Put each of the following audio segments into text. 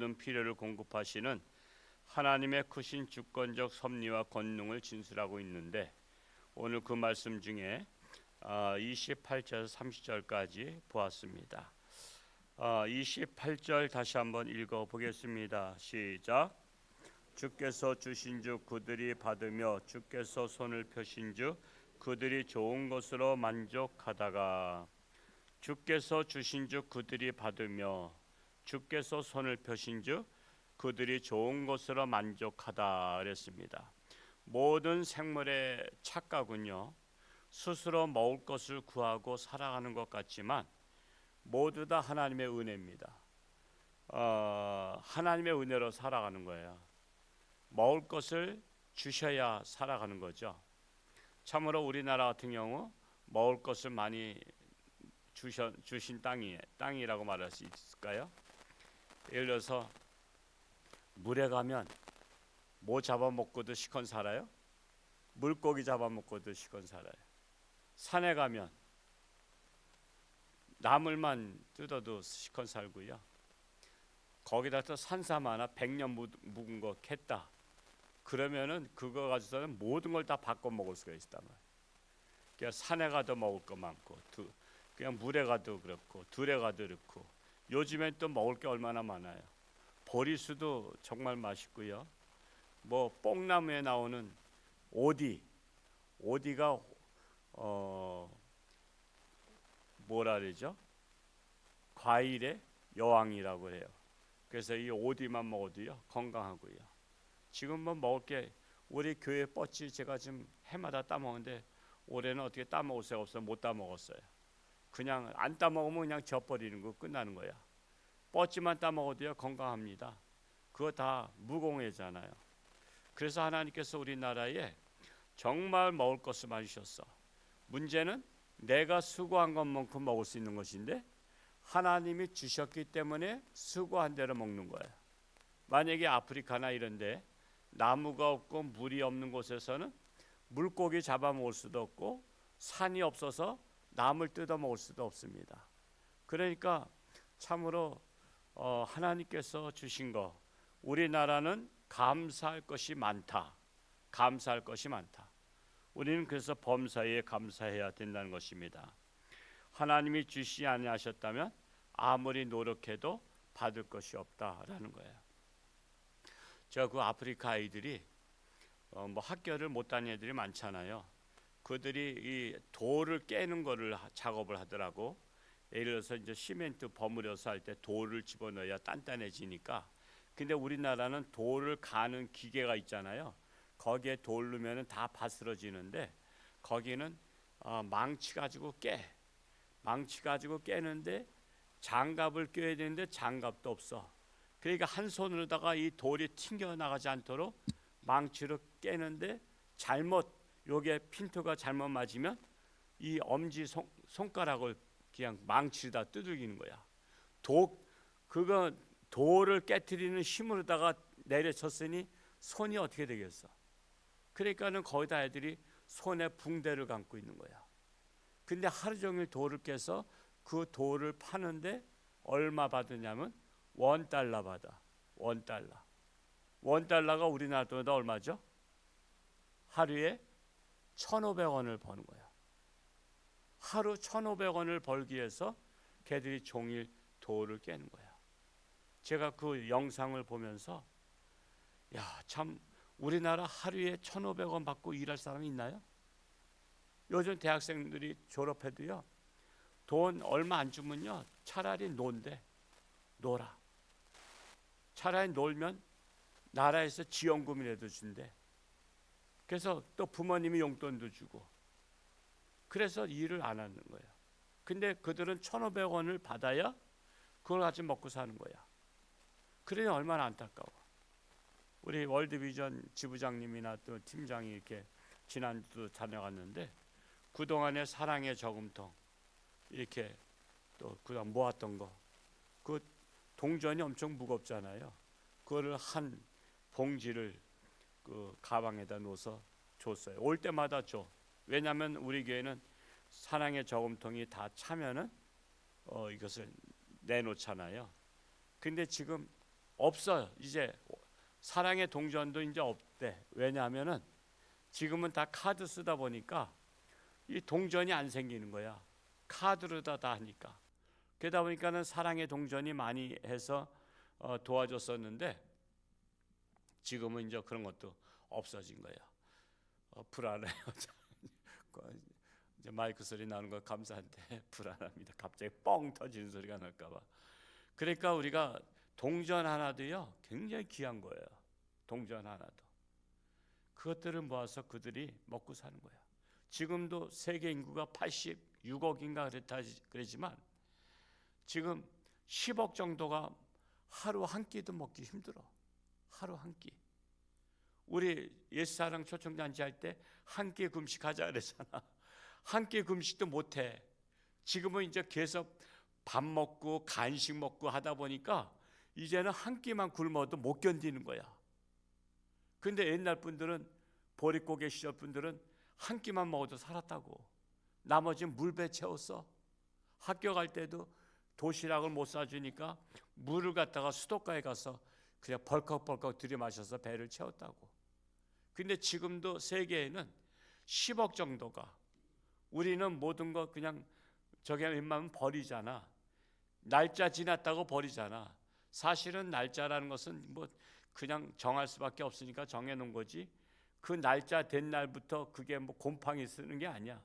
모든 필요를 공급하시는 하나님의 크신 주권적 섭리와 권능을 진술하고 있는데, 오늘 그 말씀 중에 28절에서 30절까지 보았습니다. 28절 다시 한번 읽어 보겠습니다. 시작. 주께서 주신 주 그들이 받으며 주께서 손을 펴신 주 그들이 좋은 것으로 만족하다가, 주께서 주신 주 그들이 받으며 주께서 손을 펴신 주 그들이 좋은 것으로 만족하다 그랬습니다. 모든 생물의 착각은요, 스스로 먹을 것을 구하고 살아가는 것 같지만 모두 다 하나님의 은혜입니다. 하나님의 은혜로 살아가는 거예요. 먹을 것을 주셔야 살아가는 거죠. 참으로 우리나라 같은 경우 먹을 것을 많이 주신 땅이라고 말할 수 있을까요? 예를 들어서 물에 가면 뭐 잡아먹고도 시컨 살아요? 물고기 잡아먹고도 시컨 살아요. 산에 가면 나물만 뜯어도 시컨 살고요. 거기다 또 산삼 하나 100년 묵은 거 캤다. 그러면은 그거 가지고서는 모든 걸 다 바꿔 먹을 수가 있단 말이에요. 그냥 산에 가도 먹을 거 많고, 그냥 물에 가도 그렇고, 들에 가도 그렇고, 요즘엔 또 먹을 게 얼마나 많아요. 보리수도 정말 맛있고요. 뭐 뽕나무에 나오는 오디가 뭐라 그러죠? 과일의 여왕이라고 해요. 그래서 이 오디만 먹어도요 건강하고요. 지금 뭐 먹을 게, 우리 교회 뻗지 제가 지금 해마다 따 먹는데 올해는 어떻게 따 먹을 수가 없어서 못 따 먹었어요. 그냥 안 따 먹으면 그냥 져버리는 거 끝나는 거야. 뻗지만 따 먹어도요 건강합니다. 그거 다 무공해잖아요. 그래서 하나님께서 우리나라에 정말 먹을 것을 많이 주셨어. 문제는 내가 수고한 것만큼 먹을 수 있는 것인데 하나님이 주셨기 때문에 수고한 대로 먹는 거예요. 만약에 아프리카나 이런데 나무가 없고 물이 없는 곳에서는 물고기 잡아먹을 수도 없고 산이 없어서 나물 뜯어먹을 수도 없습니다. 그러니까 참으로 하나님께서 주신 거, 우리나라는 감사할 것이 많다. 감사할 것이 많다. 우리는 그래서 범사에 감사해야 된다는 것입니다. 하나님이 주시지 아니하셨다면 아무리 노력해도 받을 것이 없다라는 거예요. 저 그 아프리카 아이들이 뭐 학교를 못 다니는 애들이 많잖아요. 그들이 이 돌을 깨는 거를 작업을 하더라고. 예를 들어서 이제 시멘트 버무려서 할 때 돌을 집어넣어야 단단해지니까. 근데 우리나라는 돌을 가는 기계가 있잖아요. 거기에 돌 넣으면 다 바스러지는데 거기는 망치 가지고 깨는데 장갑을 껴야 되는데 장갑도 없어. 그러니까 한 손으로다가 이 돌이 튕겨 나가지 않도록 망치로 깨는데 요게 핀트가 잘못 맞으면 이 엄지 손가락을 그냥 망치로다 두들기는 거야. 그거 돌을 깨트리는 힘으로다가 내려쳤으니 손이 어떻게 되겠어? 그러니까는 거기다 애들이 손에 붕대를 감고 있는 거야. 근데 하루 종일 돌을 깨서 그 돌을 파는데 얼마 받으냐면 $1 받아. $1가 우리나라 돈으로 얼마죠? 하루에 1,500원을 버는 거야. 하루 1,500원을 벌기 위해서 걔들이 종일 돌을 깨는 거야. 제가 그 영상을 보면서 참 우리나라 하루에 1,500원 받고 일할 사람이 있나요? 요즘 대학생들이 졸업해도요 돈 얼마 안 주면요 차라리 놀아. 차라리 놀면 나라에서 지원금이라도 준대. 그래서 또 부모님이 용돈도 주고. 그래서 일을 안 하는 거예요. 근데 그들은 1,500원을 받아야 그걸 가지고 먹고 사는 거야. 그러니 얼마나 안타까워. 우리 월드비전 지부장님이나 또 팀장이 이렇게 지난주도 다녀갔는데 그동안의 사랑의 저금통 이렇게 또 그동안 모았던 거, 그 동전이 엄청 무겁잖아요. 그거를 한 봉지를 그 가방에다 넣어서 줬어요. 올 때마다 줘. 왜냐하면 우리 교회는 사랑의 저금통이 다 차면은 이것을 내놓잖아요. 근데 지금 없어요. 이제 사랑의 동전도 이제 없대. 왜냐하면은 지금은 다 카드 쓰다 보니까 이 동전이 안 생기는 거야. 카드로 다 하니까. 그러다 보니까는 사랑의 동전이 많이 해서 도와줬었는데 지금은 이제 그런 것도 없어진 거야. 불안해요. 이제 마이크 소리 나는 거 감사한데 불안합니다. 갑자기 뻥 터지는 소리가 날까봐. 그러니까 우리가 동전 하나도요 굉장히 귀한 거예요. 동전 하나도. 그것들을 모아서 그들이 먹고 사는 거야. 지금도 세계 인구가 86억인가 그랬지만 지금 10억 정도가 하루 한 끼도 먹기 힘들어. 하루 한 끼. 우리 옛사랑 초청잔치 할 때 한 끼 금식하자 그랬잖아. 한 끼 금식도 못해. 지금은 이제 계속 밥 먹고 간식 먹고 하다 보니까 이제는 한 끼만 굶어도 못 견디는 거야. 근데 옛날 분들은 보릿고개 시절 분들은 한 끼만 먹어도 살았다고. 나머지는 물배 채웠어. 학교 갈 때도 도시락을 못 사주니까 물을 갖다가 수도가에 가서 그냥 벌컥벌컥 들이마셔서 배를 채웠다고. 근데 지금도 세계에는 10억 정도가, 우리는 모든 거 그냥 저게 웬만하면 버리잖아. 날짜 지났다고 버리잖아. 사실은 날짜라는 것은 뭐 그냥 정할 수밖에 없으니까 정해놓은 거지. 그 날짜 된 날부터 그게 뭐 곰팡이 쓰는 게 아니야.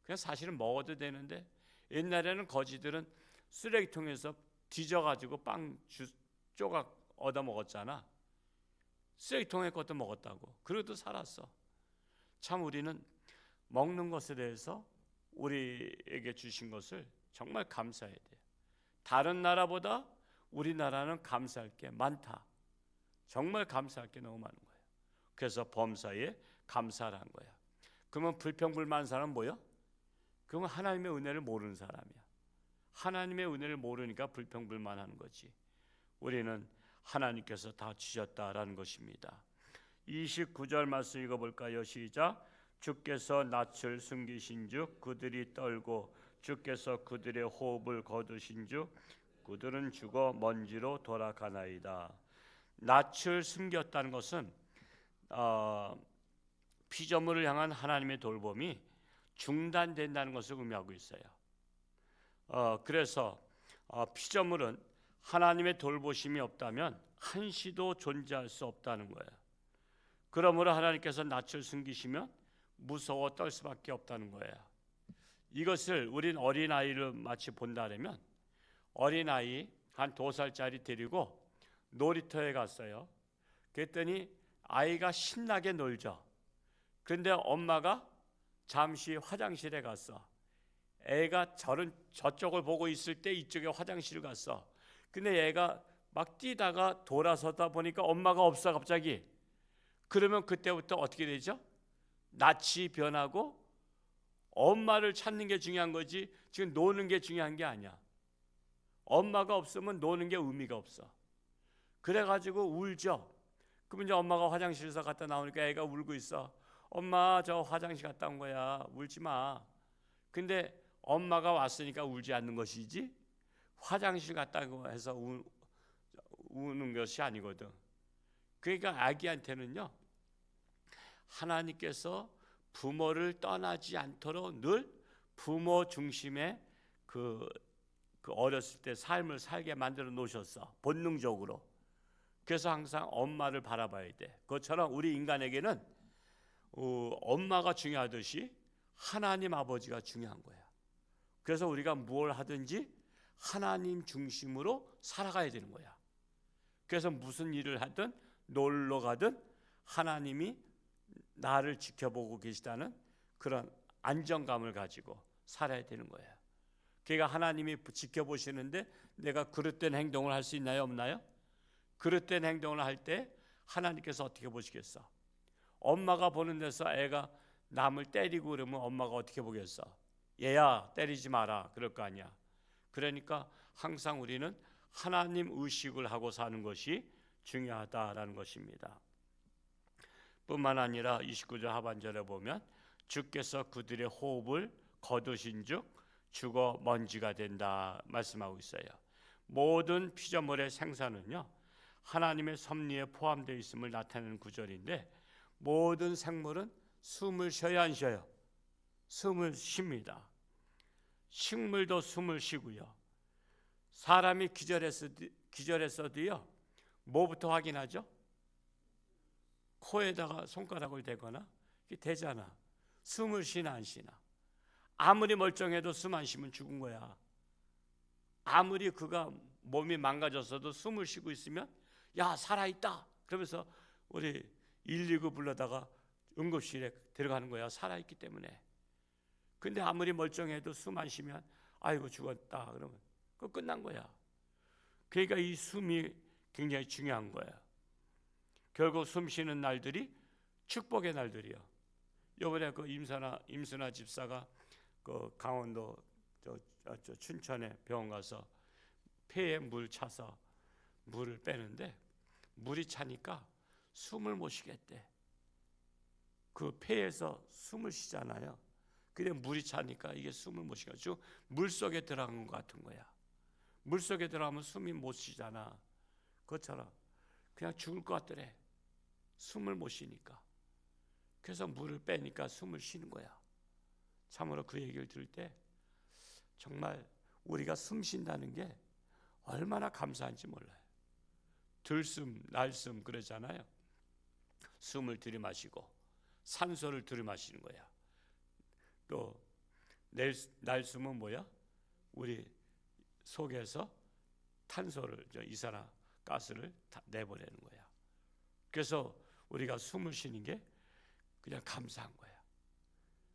그냥 사실은 먹어도 되는데 옛날에는 거지들은 쓰레기통에서 뒤져가지고 빵 조각 얻어 먹었잖아. 쓰레기통에 것도 먹었다고. 그래도 살았어. 참 우리는 먹는 것에 대해서 우리에게 주신 것을 정말 감사해야 돼요. 다른 나라보다 우리나라는 감사할 게 많다. 정말 감사할 게 너무 많은 거예요. 그래서 범사에 감사를 한 거야. 그러면 불평불만한 사람은 뭐야? 그러면 하나님의 은혜를 모르는 사람이야. 하나님의 은혜를 모르니까 불평불만하는 거지. 우리는 하나님께서 다 주셨다라는 것입니다. 29절 말씀 읽어볼까요? 시작. 주께서 낯을 숨기신 즉 그들이 떨고 주께서 그들의 호흡을 거두신 즉 그들은 죽어 먼지로 돌아가나이다. 낯을 숨겼다는 것은 피조물을 향한 하나님의 돌봄이 중단된다는 것을 의미하고 있어요. 그래서 피조물은 하나님의 돌보심이 없다면 한시도 존재할 수 없다는 거예요. 그러므로 하나님께서 낯을 숨기시면 무서워 떨 수밖에 없다는 거예요. 이것을 우린 어린아이를 마치 본다면 어린아이 한 2살짜리 데리고 놀이터에 갔어요. 그랬더니 아이가 신나게 놀죠. 그런데 엄마가 잠시 화장실에 갔어. 애가 저쪽을 보고 있을 때 이쪽에 화장실을 갔어. 근데 얘가 막 뛰다가 돌아서다 보니까 엄마가 없어 갑자기. 그러면 그때부터 어떻게 되죠? 낯이 변하고 엄마를 찾는 게 중요한 거지 지금 노는 게 중요한 게 아니야. 엄마가 없으면 노는 게 의미가 없어. 그래가지고 울죠. 그러면 이제 엄마가 화장실에서 갔다 나오니까 애가 울고 있어. 엄마 저 화장실 갔다 온 거야. 울지 마. 근데 엄마가 왔으니까 울지 않는 것이지 화장실 갔다고 해서 우는 것이 아니거든. 그러니까 아기한테는요 하나님께서 부모를 떠나지 않도록 늘 부모 중심의 그 어렸을 때 삶을 살게 만들어 놓으셨어. 본능적으로. 그래서 항상 엄마를 바라봐야 돼. 그것처럼 우리 인간에게는 엄마가 중요하듯이 하나님 아버지가 중요한 거야. 그래서 우리가 뭘 하든지 하나님 중심으로 살아가야 되는 거야. 그래서 무슨 일을 하든 놀러 가든 하나님이 나를 지켜보고 계시다는 그런 안정감을 가지고 살아야 되는 거예요. 그러니까 하나님이 지켜보시는데 내가 그릇된 행동을 할 수 있나요? 없나요? 그릇된 행동을 할 때 하나님께서 어떻게 보시겠어? 엄마가 보는 데서 애가 남을 때리고 그러면 엄마가 어떻게 보겠어? 얘야 때리지 마라 그럴 거 아니야. 그러니까 항상 우리는 하나님 의식을 하고 사는 것이 중요하다라는 것입니다. 뿐만 아니라 29절 하반절에 보면 주께서 그들의 호흡을 거두신 즉 죽어 먼지가 된다 말씀하고 있어요. 모든 피조물의 생사는요 하나님의 섭리에 포함되어 있음을 나타내는 구절인데, 모든 생물은 숨을 쉬어야 안 쉬어요? 숨을 쉽니다. 식물도 숨을 쉬고요. 사람이 기절했어도요, 뭐부터 확인하죠? 코에다가 손가락을 대거나 이게 되잖아. 숨을 쉬나 안 쉬나. 아무리 멀쩡해도 숨 안 쉬면 죽은 거야. 아무리 그가 몸이 망가졌어도 숨을 쉬고 있으면 야, 살아있다 그러면서 우리 119 불러다가 응급실에 들어가는 거야. 살아있기 때문에. 근데 아무리 멀쩡해도 숨 안 쉬면 아이고 죽었다 그러면 그거 끝난 거야. 그러니까 이 숨이 굉장히 중요한 거야. 결국 숨 쉬는 날들이 축복의 날들이요. 이번에 그 임순아 집사가 그 강원도 춘천에 병원 가서 폐에 물 차서 물을 빼는데, 물이 차니까 숨을 못 쉬겠대. 그 폐에서 숨을 쉬잖아요. 근데 물이 차니까 이게 숨을 못 쉬가지고 물 속에 들어간 것 같은 거야. 물 속에 들어가면 숨이 못 쉬잖아. 그것처럼 그냥 죽을 것 같더래. 숨을 못 쉬니까. 그래서 물을 빼니까 숨을 쉬는 거야. 참으로 그 얘기를 들을 때 정말 우리가 숨 쉰다는 게 얼마나 감사한지 몰라요. 들숨, 날숨 그러잖아요. 숨을 들이마시고 산소를 들이마시는 거야. 또 날숨은 뭐야? 우리 속에서 탄소를, 이산화가스를 다 내보내는 거야. 그래서 우리가 숨을 쉬는 게 그냥 감사한 거야.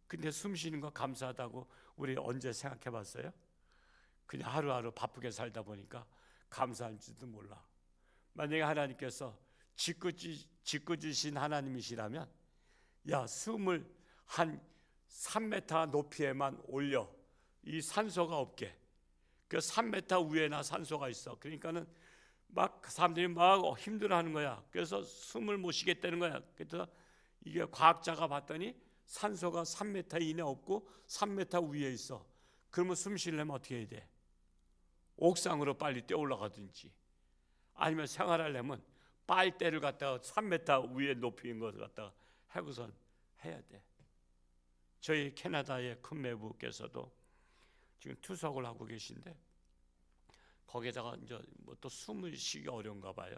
근데 숨 쉬는 거 감사하다고 우리 언제 생각해 봤어요? 그냥 하루하루 바쁘게 살다 보니까 감사한지도 몰라. 만약에 하나님께서 짓궂으신 하나님이시라면, 야, 숨을 한 3m 높이에만 올려. 이 산소가 없게. 그 3m 위에나 산소가 있어. 그러니까는 막 사람들이 막 힘들어하는 거야. 그래서 숨을 못 쉬겠다는 거야. 그래서 이게 과학자가 봤더니 산소가 3m 이내 없고 3m 위에 있어. 그러면 숨 쉬려면 어떻게 해야 돼? 옥상으로 빨리 뛰어 올라가든지, 아니면 생활하려면 빨대를 갖다가 3m 위에 높이인 것을 갖다가 하고선 해야 돼. 저희 캐나다의 큰 매부께서도 지금 투석을 하고 계신데, 거기에다가 이제 뭐 또 숨을 쉬기 어려운가 봐요.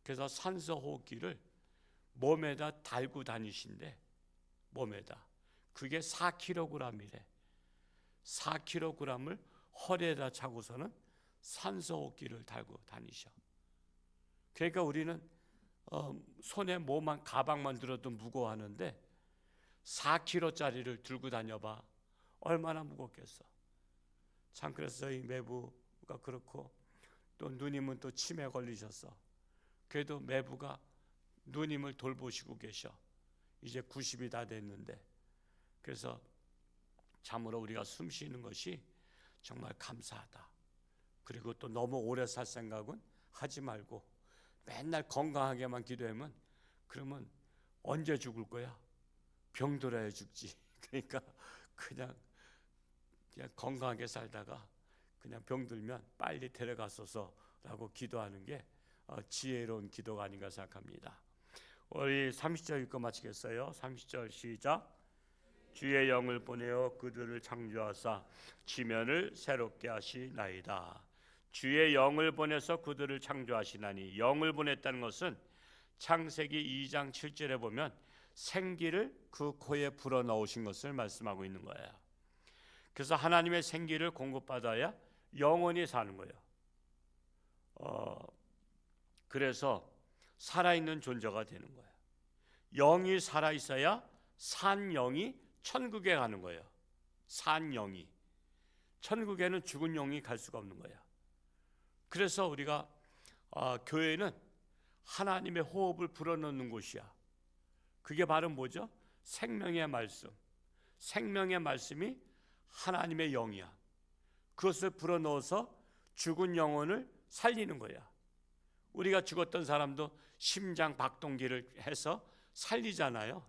그래서 산소 호흡기를 몸에다 달고 다니신데, 몸에다 그게 4kg이래. 4kg을 허리에다 차고서는 산소 호흡기를 달고 다니셔. 그러니까 우리는 손에 뭐만 가방만 들어도 무거워하는데 4kg짜리를 들고 다녀봐. 얼마나 무겁겠어. 참, 그래서 이 매부가 그렇고, 또 누님은 또 치매 걸리셨어. 그래도 매부가 누님을 돌보시고 계셔. 이제 90이 다 됐는데. 그래서 참으로 우리가 숨 쉬는 것이 정말 감사하다. 그리고 또 너무 오래 살 생각은 하지 말고 맨날 건강하게만 기도하면, 그러면 언제 죽을 거야? 병들어야 죽지. 그러니까 그냥 건강하게 살다가 그냥 병들면 빨리 데려가소서라고 기도하는 게 지혜로운 기도가 아닌가 생각합니다. 우리 30절 읽고 마치겠어요. 30절 시작. 주의 영을 보내어 그들을 창조하사 지면을 새롭게 하시나이다. 주의 영을 보내서 그들을 창조하시나니, 영을 보냈다는 것은 창세기 2장 7절에 보면 생기를 그 코에 불어넣으신 것을 말씀하고 있는 거예요. 그래서 하나님의 생기를 공급받아야 영원히 사는 거예요. 그래서 살아있는 존재가 되는 거예요. 영이 살아있어야 산 영이 천국에 가는 거예요. 산 영이. 천국에는 죽은 영이 갈 수가 없는 거예요. 그래서 우리가 교회는 하나님의 호흡을 불어넣는 곳이야. 그게 바로 뭐죠? 생명의 말씀. 생명의 말씀이 하나님의 영이야. 그것을 불어넣어서 죽은 영혼을 살리는 거야. 우리가 죽었던 사람도 심장 박동기를 해서 살리잖아요.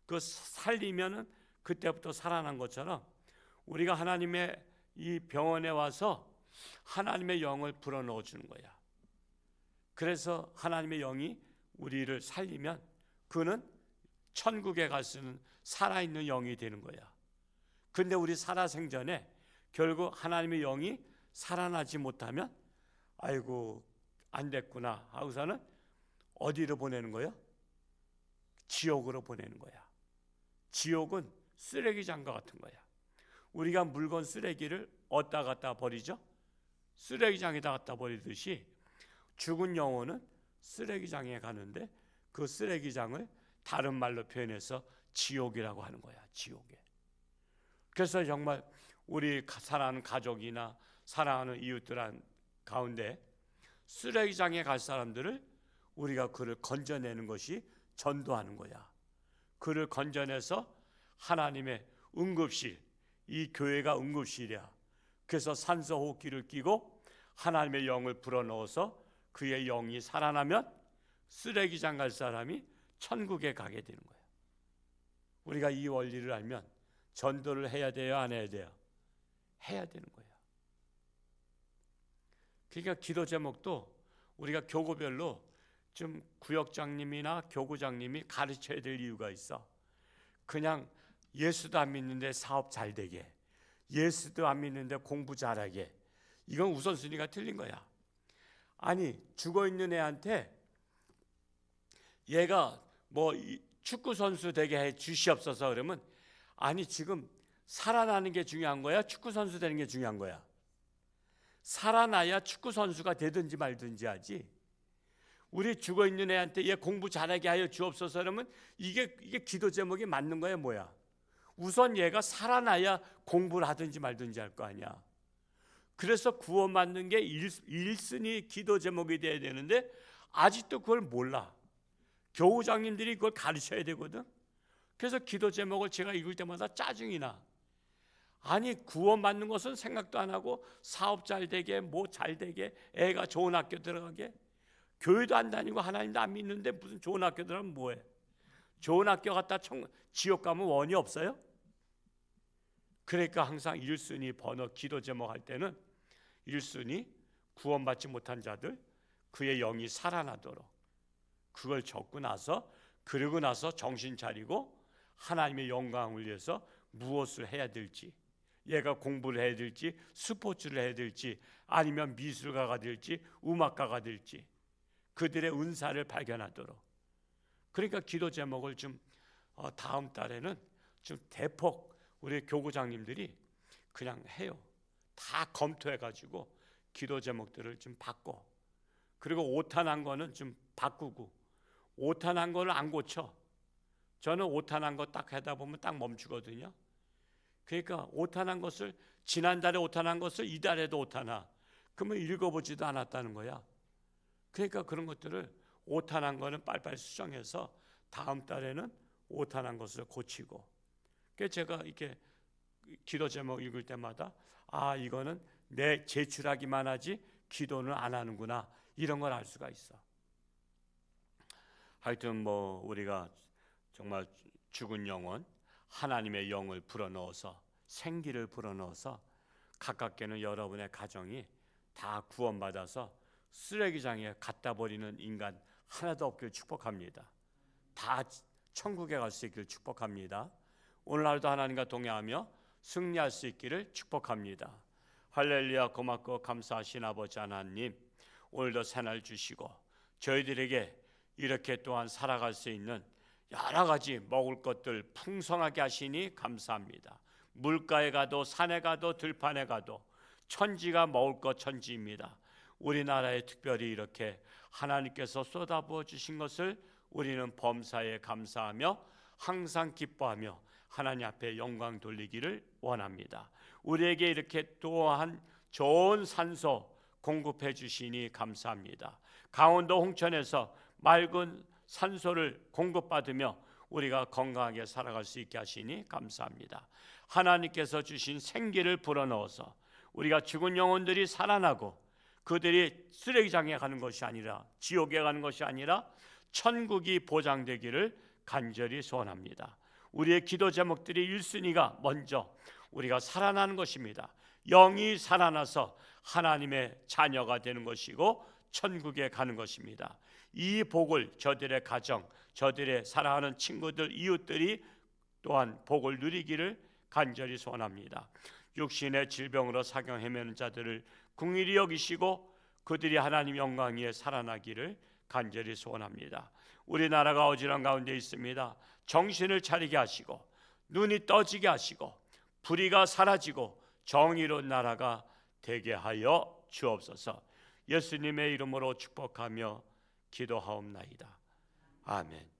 그 살리면은 그때부터 살아난 것처럼 우리가 하나님의 이 병원에 와서 하나님의 영을 불어넣어 주는 거야. 그래서 하나님의 영이 우리를 살리면 그는 천국에 갈 수 있는 살아있는 영이 되는 거야. 근데 우리 살아생전에 결국 하나님의 영이 살아나지 못하면 아이고 안 됐구나 하고서는 어디로 보내는 거예요? 지옥으로 보내는 거야. 지옥은 쓰레기장과 같은 거야. 우리가 물건 쓰레기를 어디다 갖다 버리죠? 쓰레기장에다 갖다 버리듯이 죽은 영혼은 쓰레기장에 가는데 그 쓰레기장을 다른 말로 표현해서 지옥이라고 하는 거야. 지옥에. 그래서 정말 우리 사랑하는 가족이나 사랑하는 이웃들 가운데 쓰레기장에 갈 사람들을 우리가 그를 건져내는 것이 전도하는 거야. 그를 건져내서 하나님의 응급실, 이 교회가 응급실이야. 그래서 산소호흡기를 끼고 하나님의 영을 불어넣어서 그의 영이 살아나면 쓰레기장 갈 사람이 천국에 가게 되는 거야. 우리가 이 원리를 알면 전도를 해야 돼요, 안 해야 돼요? 해야 되는 거야. 그러니까 기도 제목도 우리가 교구별로 좀 구역장님이나 교구장님이 가르쳐야 될 이유가 있어. 그냥 예수도 안 믿는데 사업 잘 되게, 예수도 안 믿는데 공부 잘하게, 이건 우선순위가 틀린 거야. 아니 죽어있는 애한테 얘가 뭐 축구 선수 되게 해 주시옵소서 그러면 아니 지금 살아나는 게 중요한 거야? 축구 선수 되는 게 중요한 거야? 살아나야 축구 선수가 되든지 말든지 하지. 우리 죽어 있는 애한테 얘 공부 잘하게 하여 주옵소서 그러면 이게 기도 제목이 맞는 거야 뭐야? 우선 얘가 살아나야 공부를 하든지 말든지 할 거 아니야. 그래서 구원받는 게 1순위 기도 제목이 돼야 되는데 아직도 그걸 몰라. 교우장님들이 그걸 가르쳐야 되거든. 그래서 기도 제목을 제가 읽을 때마다 짜증이 나. 아니 구원받는 것은 생각도 안 하고 사업 잘 되게 뭐 잘 되게 애가 좋은 학교 들어가게, 교회도 안 다니고 하나님도 안 믿는데 무슨 좋은 학교 들어가면 뭐해? 좋은 학교 갔다 지옥 가면 원이 없어요? 그러니까 항상 1순위 번호 기도 제목 할 때는 1순위 구원받지 못한 자들 그의 영이 살아나도록 그걸 적고 나서 그러고 나서 정신 차리고 하나님의 영광을 위해서 무엇을 해야 될지, 얘가 공부를 해야 될지 스포츠를 해야 될지 아니면 미술가가 될지 음악가가 될지 그들의 은사를 발견하도록. 그러니까 기도 제목을 좀 다음 달에는 좀 대폭 우리 교구장님들이 그냥 해요. 다 검토해가지고 기도 제목들을 좀 바꿔. 그리고 오탄한 거는 좀 바꾸고 오탄한 거는 안 고쳐. 저는 오탄한 거 딱 하다 보면 딱 멈추거든요. 그러니까 오탄한 것을 지난달에 오탄한 것을 이달에도 오탄하. 그러면 읽어보지도 않았다는 거야. 그러니까 그런 것들을 오탄한 거는 빨리빨리 수정해서 다음 달에는 오탄한 것을 고치고. 그래서 제가 이렇게 기도 제목 읽을 때마다 아 이거는 내 제출하기만 하지 기도는 안 하는구나 이런 걸 알 수가 있어. 하여튼 뭐 우리가 정말 죽은 영혼 하나님의 영을 불어넣어서 생기를 불어넣어서 가깝게는 여러분의 가정이 다 구원받아서 쓰레기장에 갖다 버리는 인간 하나도 없길 축복합니다. 다 천국에 갈 수 있기를 축복합니다. 오늘날도 하나님과 동행하며 승리할 수 있기를 축복합니다. 할렐루야. 고맙고 감사하신 아버지 하나님, 오늘도 새날 주시고 저희들에게 이렇게 또한 살아갈 수 있는 여러 가지 먹을 것들 풍성하게 하시니 감사합니다. 물가에 가도 산에 가도 들판에 가도 천지가 먹을 것 천지입니다. 우리나라에 특별히 이렇게 하나님께서 쏟아부어 주신 것을 우리는 범사에 감사하며 항상 기뻐하며 하나님 앞에 영광 돌리기를 원합니다. 우리에게 이렇게 또한 좋은 산소 공급해 주시니 감사합니다. 강원도 홍천에서 맑은 산소를 공급받으며 우리가 건강하게 살아갈 수 있게 하시니 감사합니다. 하나님께서 주신 생기를 불어넣어서 우리가 죽은 영혼들이 살아나고 그들이 쓰레기장에 가는 것이 아니라 지옥에 가는 것이 아니라 천국이 보장되기를 간절히 소원합니다. 우리의 기도 제목들이 1순위가 먼저 우리가 살아나는 것입니다. 영이 살아나서 하나님의 자녀가 되는 것이고 천국에 가는 것입니다. 이 복을 저들의 가정, 저들의 사랑하는 친구들, 이웃들이 또한 복을 누리기를 간절히 소원합니다. 육신의 질병으로 사경 헤매는 자들을 긍휼히 여기시고 그들이 하나님 영광 위에 살아나기를 간절히 소원합니다. 우리나라가 어지러운 가운데 있습니다. 정신을 차리게 하시고 눈이 떠지게 하시고 불의가 사라지고 정의로운 나라가 되게 하여 주옵소서. 예수님의 이름으로 축복하며 기도하옵나이다. 아멘.